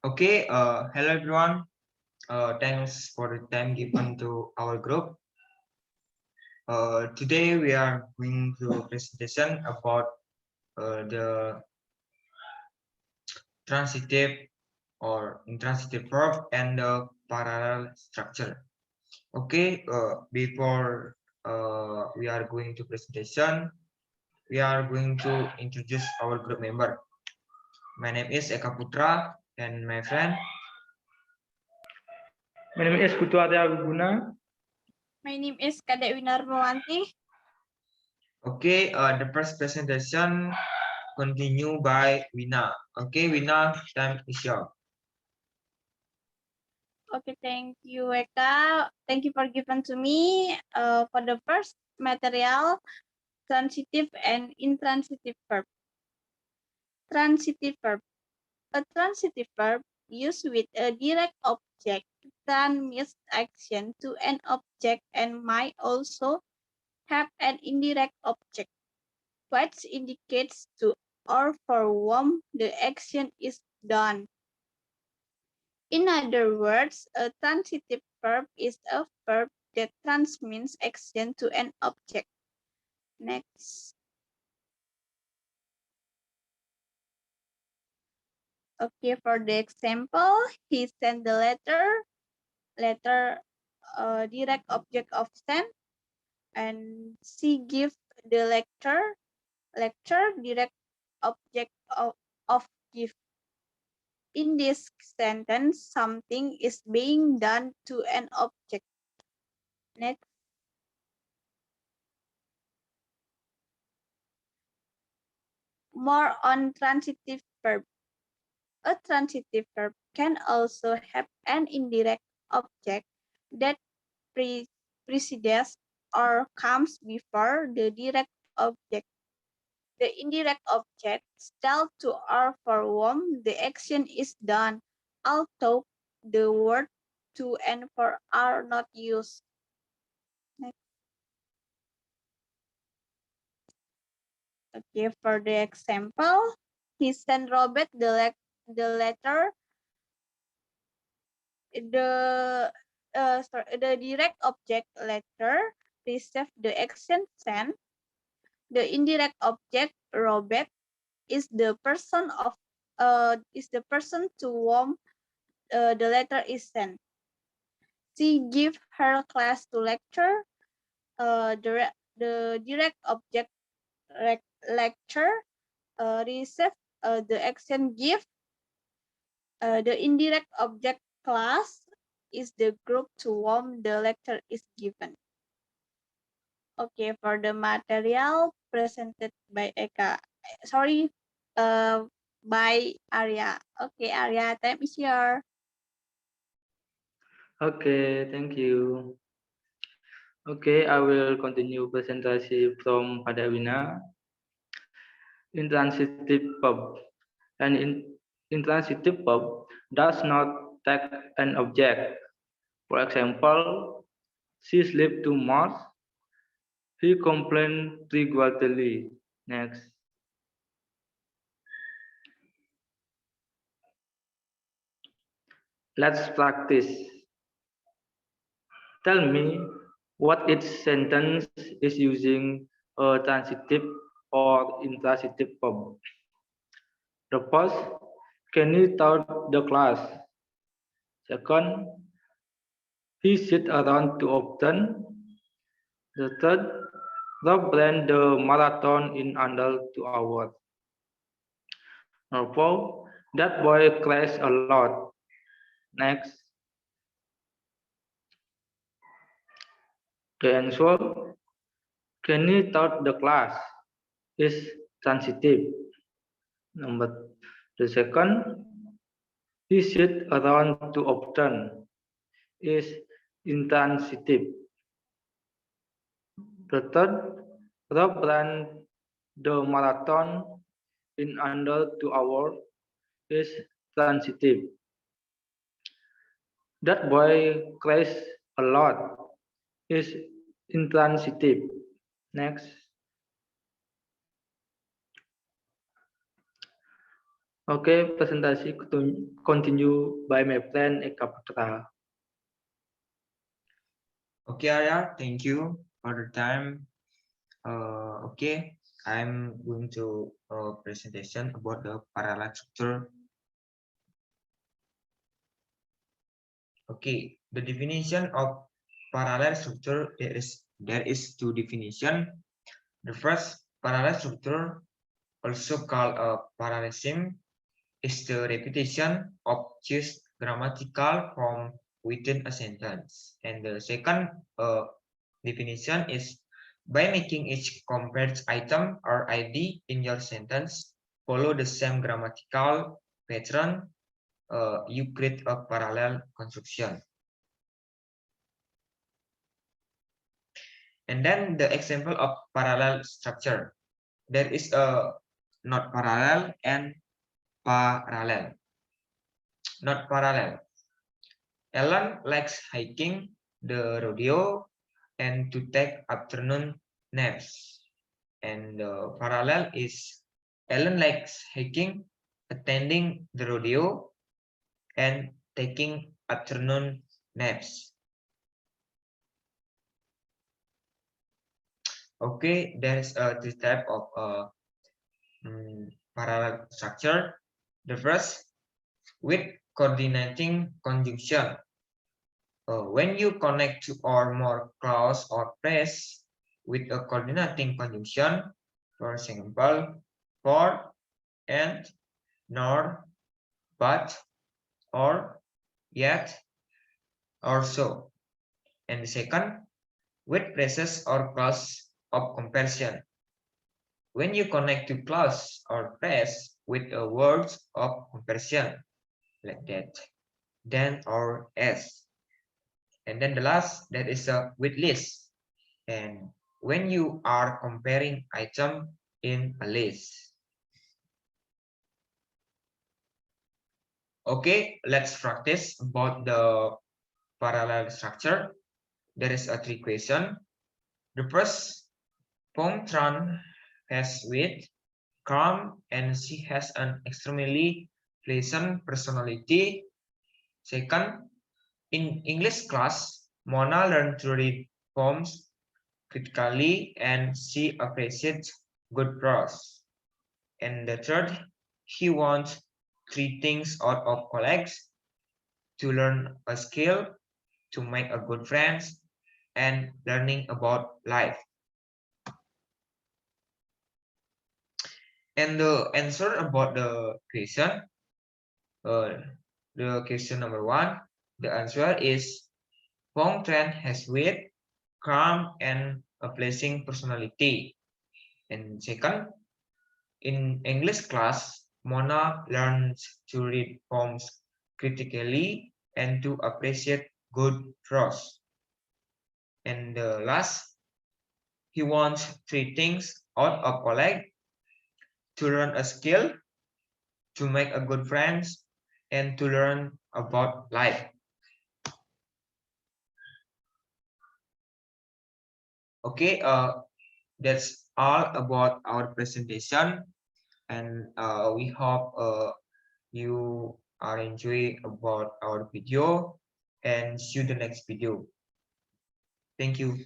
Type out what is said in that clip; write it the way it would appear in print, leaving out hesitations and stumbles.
Okay, hello everyone. Thanks for the time given to our group. Today we are going to a presentation about the transitive or intransitive verb and the parallel structure. Okay, before we are going to presentation, we are going to introduce our group member. My name is Eka Putra and my friend. My name is Putu Arya Wiguna. My name is Kadek Winarmawanti. Okay, the first presentation continue by Wina. Okay, Wina, time is yours. Okay, thank you, Eka. Thank you for giving to me for the first material, transitive and intransitive verb. Transitive verb. A transitive verb used with a direct object transmits action to an object and might also have an indirect object, which indicates to or for whom the action is done. In other words, a transitive verb is a verb that transmits action to an object. Next. Okay, for the example, he sent the letter, direct object of send, and she give the lecture, direct object of give. In this sentence, something is being done to an object. Next. More on transitive verb. A transitive verb can also have an indirect object that precedes or comes before the direct object. The indirect objects tell to or for whom the action is done, although the word to and for are not used. Next. Okay, for the example, he sent Robert the letter. The direct object letter receives the action sent. The indirect object Robert is the person to whom the letter is sent. She give her class to lecture. The direct object lecture receive the action give. The indirect object class is the group to whom the lecture is given. Okay, for the material presented by Eka. Sorry, by Arya. Okay, Arya, time is yours. Okay, thank you. Okay, I will continue presentation from Padawina. Intransitive verb. Intransitive verb does not take an object. For example, she slept too much. He complained regularly. Next. Let's practice. Tell me what each sentence is using a transitive or intransitive verb. The first, Kenny taught the class. Second, he sit around too often. The third, Rob ran the marathon in under 2 hours. Number four, that boy cries a lot. Next, the answer, Kenny taught the class is transitive. The second, he sit around too often is intransitive. The third, Rob ran the marathon in under 2 hours is transitive. That boy cries a lot is intransitive. Next. Oke, presentasi continue by my friend Eka Putra. Okay, Arya, thank you for the time. Okay, I'm going to presentation about the parallel structure. Okay, the definition of parallel structure, there is two definition. The first, parallel structure, also called a parallelism, is the repetition of just grammatical form within a sentence. And the second definition is by making each compared item or ID in your sentence follow the same grammatical pattern, you create a parallel construction. And then the example of parallel structure. There is a not parallel and parallel. Not parallel. Ellen likes hiking the rodeo and to take afternoon naps. And the parallel is Ellen likes hiking, attending the rodeo, and taking afternoon naps. Okay, there is three type of parallel structure. The first, with coordinating conjunction. When you connect two or more clause or phrase with a coordinating conjunction, for example, for, and, nor, but, or, yet, or so. And the second, with phrases or clause of comparison. When you connect to clause or phrase with a words of comparison, like that, then or as. And then the last, that is a with list. And when you are comparing item in a list. Okay, let's practice about the parallel structure. There is a three question. The first, Pong Tran has wit, calm, and she has an extremely pleasant personality. Second, in English class, Mona learned to read poems critically and she appreciates good prose. And the third, he wants three things out of colleagues: to learn a skill, to make a good friends, and learning about life. And the answer about the question, the question number one, the answer is Pong Tran has wit, calm, and a pleasing personality. And second, in English class, Mona learns to read poems critically and to appreciate good prose. And the last, he wants three things out of colleague: to learn a skill, to make a good friends, and to learn about life. Okay, that's all about our presentation, and we hope you are enjoying about our video, and see you the next video. Thank you.